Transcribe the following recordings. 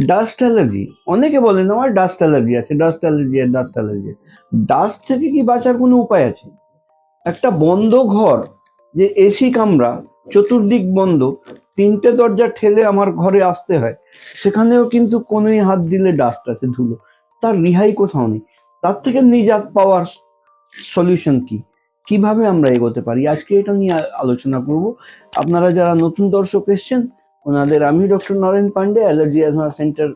Dust allergy, অনেকে বলেন আমার ডাস্ট অ্যালার্জি আছে, dust allergy, dust allergy. Dust থেকে কি বাঁচার কোনো উপায় আছে? একটা বন্ধ ঘর, যে এসি কামরা, চতুর্দিক বন্ধ, তিনটে দরজা ঠেলে আমার ঘরে আসতে হয়, সেখানেও কিন্তু কোনোই হাত দিলে ডাস্ট আছে, ধুলো, তার রিহাই কোথাও নেই। তার থেকে নিজাত পাওয়ার সলিউশন কি, কিভাবে আমরা এগোতে পারি, আজকে এটা নিয়ে আলোচনা করব। আপনারা যারা নতুন দর্শক এসছেন, ওনাদের আমি doctor Naren Pandey, allergy asthma centre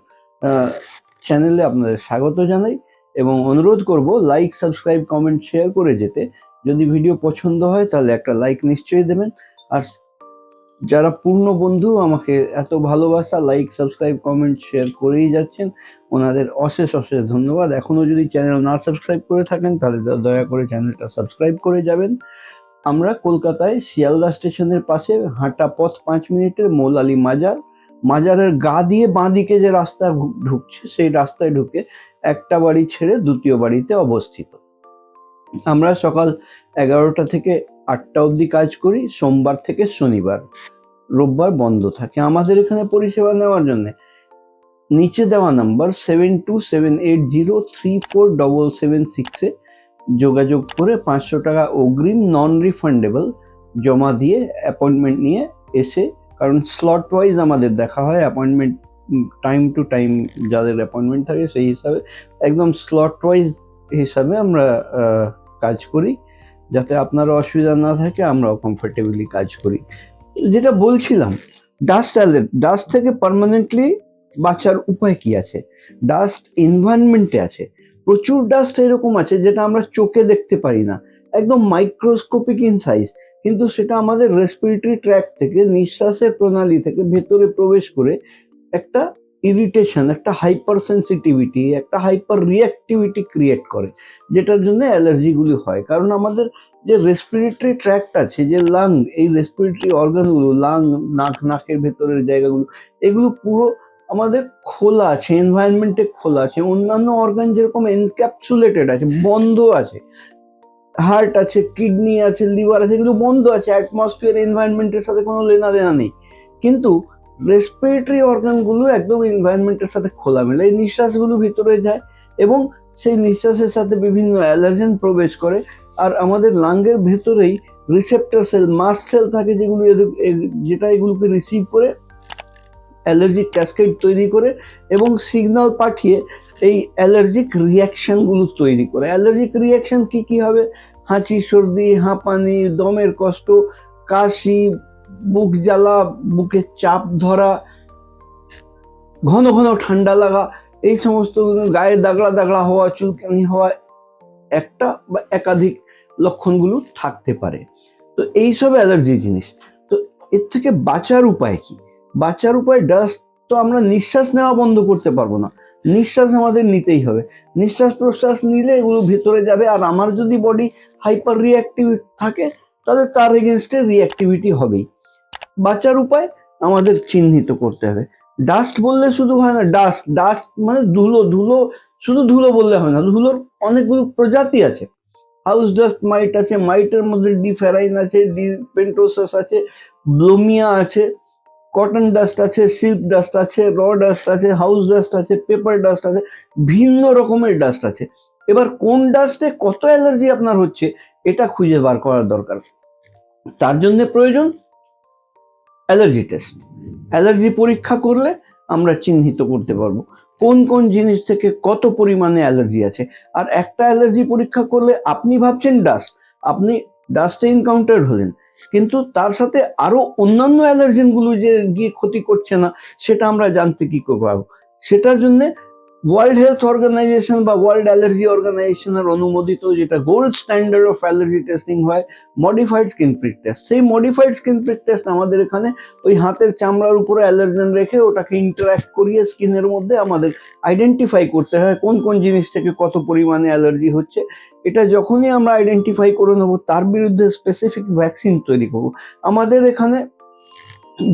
চ্যানেলে আপনাদের স্বাগত জানাই এবং অনুরোধ করব লাইক, সাবস্ক্রাইব, কমেন্ট, শেয়ার করে যেতে। যদি ভিডিও পছন্দ হয় তাহলে একটা লাইক নিশ্চয়ই দেবেন। আর যারা পূর্ণ বন্ধু, আমাকে এত ভালোবাসা, লাইক, সাবস্ক্রাইব, কমেন্ট, শেয়ার করেই যাচ্ছেন, ওনাদের অশেষ অশেষ ধন্যবাদ। এখনো যদি চ্যানেল না সাবস্ক্রাইব করে থাকেন তাহলে দয়া করে চ্যানেলটা সাবস্ক্রাইব করে যাবেন। আমরা কলকাতায় শিয়ালদা স্টেশনের পাশে, হাঁটা পথ 5 মিনিটের, মৌলালী মাজার, মাজারের গা দিয়ে বাঁ দিকে যে রাস্তা ঢুকছে, সেই রাস্তায় ঢুকে একটা বাড়ি ছেড়ে দ্বিতীয় বাড়িতে অবস্থিত। আমরা সকাল 11টা থেকে 8টা অবধি কাজ করি, সোমবার থেকে শনিবার, রোববার বন্ধ থাকে। আমাদের এখানে পরিষেবা নেওয়ার জন্য নিচে দেওয়া নাম্বার 7278034776 এ যোগাযোগ করে 500 টাকা অগ্রিম নন রিফান্ডেবল জমা দিয়ে অ্যাপয়েন্টমেন্ট নিয়ে এসে, কারণ স্লট ওয়াইজ আমাদের দেখা হয়, অ্যাপয়েন্টমেন্ট টাইম টু টাইম যাদের অ্যাপয়েন্টমেন্ট থাকে সেই হিসাবে, একদম স্লট ওয়াইজ হিসাবে আমরা কাজ করি, যাতে আপনারও অসুবিধা না থাকে, আমরাও কমফোর্টেবলি কাজ করি। যেটা বলছিলাম, ডাস্ট থেকে পার্মানেন্টলি বাঁচার উপায় কি আছে? ডাস্ট এনভায়রনমেন্টে আছে, প্রচুর ডাস্ট এরকম আছে যেটা আমরা চোখে দেখতে পারি না, একদম মাইক্রোস্কোপিক ইন সাইজ, কিন্তু সেটা আমাদের রেসপিরেটরি ট্র্যাক্ট থেকে, নিঃশ্বাসের প্রণালী থেকে ভেতরে প্রবেশ করে একটা ইরিটেশন, একটা হাইপার সেন্সিটিভিটি, একটা হাইপার রিঅ্যাক্টিভিটি ক্রিয়েট করে, যেটার জন্য অ্যালার্জিগুলি হয়। কারণ আমাদের যে রেসপিরেটরি ট্র্যাক্ট আছে, যে লাং, এই রেসপিরেটরি অর্গানগুলো, লাং, নাকের ভেতরের জায়গাগুলো, এগুলো পুরো আমাদের খোলা আছে, এনভায়রনমেন্টে খোলা আছে। অন্যান্য অর্গান যেরকম এনক্যাপসুলেটেড আছে, বন্ধ আছে, হার্ট আছে, কিডনি আছে, লিভার আছে, এগুলো বন্ধ আছে, অ্যাটমসফিয়ার, এনভায়রনমেন্টের সাথে কোনো লেনাদেনা নেই। কিন্তু রেসপিরেটরি অর্গানগুলো একদম এনভায়রনমেন্টের সাথে খোলামেলা, এই নিঃশ্বাসগুলো ভিতরে যায় এবং সেই নিঃশ্বাসের সাথে বিভিন্ন অ্যালার্জেন প্রবেশ করে। আর আমাদের লাঙ্গের ভেতরেই রিসেপ্টর সেল, মাস্ট সেল থাকে, যেগুলো যেটা এগুলোকে রিসিভ করে অ্যালার্জিক ক্যাসকেড তৈরি করে এবং সিগন্যাল পাঠিয়ে এই অ্যালার্জিক রিয়াকশনগুলো তৈরি করে। অ্যালার্জিক রিয়াকশন কি কি হবে? হাঁচি, সর্দি, হাঁপানি, দমের কষ্ট, কাশি, বুক জ্বালা, বুকে চাপ ধরা, ঘন ঘন ঠান্ডা লাগা, এই সমস্ত, গায়ে দাগড়া দাগড়া হওয়া, চুলকানি হওয়া, একটা বা একাধিক লক্ষণগুলো থাকতে পারে। তো এইসব অ্যালার্জি জিনিস। তো এর থেকে বাঁচার উপায় কি? বাঁচার উপায়, ডাস্ট তো আমরা নিঃশ্বাস নেওয়া বন্ধ করতে পারবো না, নিঃশ্বাস আমাদের নিতেই হবে। নিঃশ্বাস প্রশ্বাস নিলে এগুলো ভেতরে যাবে, আর আমার যদি বডি হাইপার রিঅ্যাক্টিভ থাকে তাহলে তার এগেনস্টে রিঅ্যাক্টিভিটি হবেই। বাঁচার উপায় আমাদের চিহ্নিত করতে হবে। ডাস্ট বললে শুধু হয় না, ডাস্ট ডাস্ট মানে ধুলো, ধুলো শুধু ধুলো বললে হয় না, ধুলোর অনেকগুলো প্রজাতি আছে। হাউস ডাস্ট মাইট আছে, মাইটের মধ্যে ডিফেরাইন আছে, ডিপেন্টোসাস আছে, ব্লোমিয়া আছে, কটন ডাস্ট আছে, সিল্ক ডাস্ট আছে, র ডাস্ট আছে, হাউস ডাস্ট আছে, পেপার ডাস্ট আছে, ভিন্ন রকমের ডাস্ট আছে। এবার কোন ডাস্টে কত অ্যালার্জি আপনার হচ্ছে এটা খুঁজে বার করার দরকার। তার জন্য প্রয়োজন অ্যালার্জি টেস্ট। অ্যালার্জি পরীক্ষা করলে আমরা চিহ্নিত করতে পারবো কোন কোন জিনিস থেকে কত পরিমাণে অ্যালার্জি আছে। আর একটা অ্যালার্জি পরীক্ষা করলে আপনি ভাবছেন ডাস্ট, আপনি ডাস্টে এনকাউন্টার হলেন, কিন্তু তার সাথে আরো অন্যান্য অ্যালার্জেনগুলো যে গিয়ে ক্ষতি করছে না, সেটা আমরা জানতে কি করে পারবো? সেটার জন্য ওয়ার্ল্ড হেলথ অর্গানাইজেশন বা ওয়ার্ল্ড অ্যালার্জি অর্গানাইজেশনের অনুমোদিত যেটা gold standard of allergy testing হয়, মডিফাইড স্কিন প্রিক টেস্ট। সেই মডিফাইড স্কিন প্রিক টেস্ট আমাদের এখানে ওই হাতের চামড়ার উপরে অ্যালার্জেন রেখে ওটাকে ইন্টারঅ্যাক্ট করিয়ে স্কিনের মধ্যে আমাদের আইডেন্টিফাই করতে হয় কোন কোন জিনিস থেকে কত পরিমাণে অ্যালার্জি হচ্ছে। এটা যখনই আমরা আইডেন্টিফাই করে নেবো, তার বিরুদ্ধে স্পেসিফিক ভ্যাকসিন তৈরি করবো। আমাদের এখানে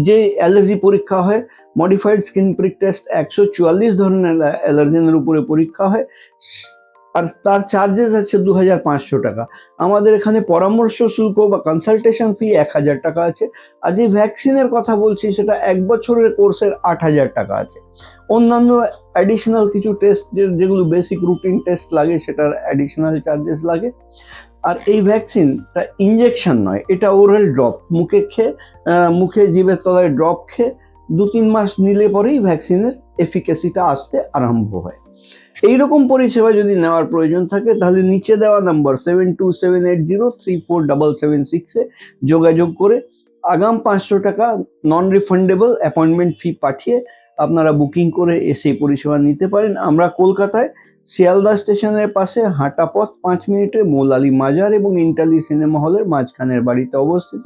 যে অ্যালার্জি পরীক্ষা হয়, মডিফাইড স্কিন প্রিক টেস্ট, 144 ধরনের অ্যালার্জেনের উপরে পরীক্ষা হয়। আর তার চার্জেস আছে 2500 টাকা। আমাদের এখানে পরামর্শ শুল্ক বা কনসালটেশন ফি 1000 টাকা আছে। আর যে ভ্যাকসিনের কথা বলছি সেটা 1 বছরের কোর্সের 8000 টাকা আছে। অন্যান্য অ্যাডিশনাল কিছু টেস্ট যেগুলো বেসিক রুটিন টেস্ট লাগে সেটার অ্যাডিশনাল চার্জেস লাগে। আর এই ভ্যাকসিনটা ইঞ্জেকশন নয়, এটা ওরাল ড্রপ, মুখে জিভের তলায় ড্রপ খেয়ে 2-3 মাস নিলে পরেই ভ্যাকসিনের এফিকেসিটা আসতে আরম্ভ হয়। এইরকম পরিষেবা যদি নেওয়ার প্রয়োজন থাকে তাহলে নিচে দেওয়া নাম্বার 7278034776 যোগাযোগ করে আগাম 500 টাকা নন রিফান্ডেবল অ্যাপয়েন্টমেন্ট ফি পাঠিয়ে আপনারা বুকিং করে এসে পরিষেবা নিতে পারেন। আমরা কলকাতায় শিয়ালদা স্টেশনের পাশে হাঁটা পথ 5 মিনিটে মৌলালী মাজার এবং ইন্টালি সিনেমা হলের মাঝখানের বাড়িতে অবস্থিত।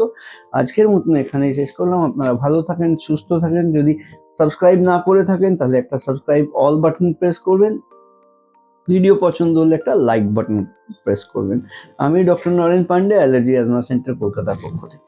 আজকের মতন এখানেই শেষ করলাম। আপনারা ভালো থাকেন, সুস্থ থাকেন। যদি সাবস্ক্রাইব না করে থাকেন তাহলে একটা সাবস্ক্রাইব অল বাটন প্রেস করবেন। ভিডিও পছন্দ হলে একটা লাইক বাটন প্রেস করবেন। আমি doctor Naren Pandey, allergy asthma centre, কলকাতার পক্ষ থেকে।